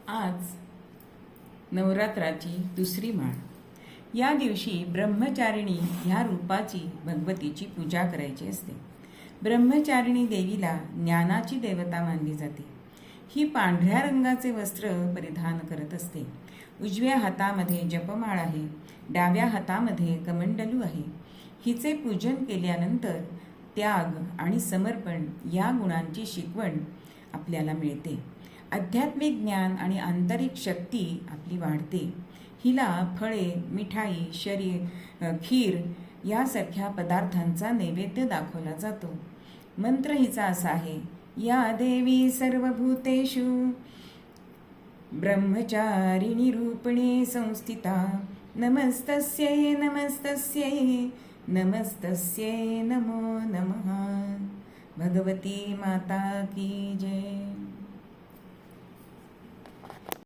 आज नवरात्राची दुसरी माळ. या दिवशी ब्रह्मचारिणी ह्या रूपाची भगवतीची पूजा करायची असते. ब्रह्मचारिणी देवीला ज्ञानाची देवता मानली जाते. ही पांढऱ्या रंगाचे वस्त्र परिधान करत असते. उजव्या हातामध्ये जपमाळ आहे, डाव्या हातामध्ये कमंडलू आहे. हिचे पूजन केल्यानंतर त्याग आणि समर्पण या गुणांची शिकवण आपल्याला मिळते. आध्यात्मिक ज्ञान आणि आंतरिक शक्ती आपली वाढते. हिला फळे, मिठाई, खीर यासारख्या पदार्थांचा नैवेद्य दाखवला जातो. मंत्र हिचा असा आहे: या देवी सर्वभूतेषु ब्रह्मचारिणी रूपिणी संस्थिता, नमस्तस्यै नमस्तस्यै नमस्तस्यै नमो नमः. भगवती माता की जय.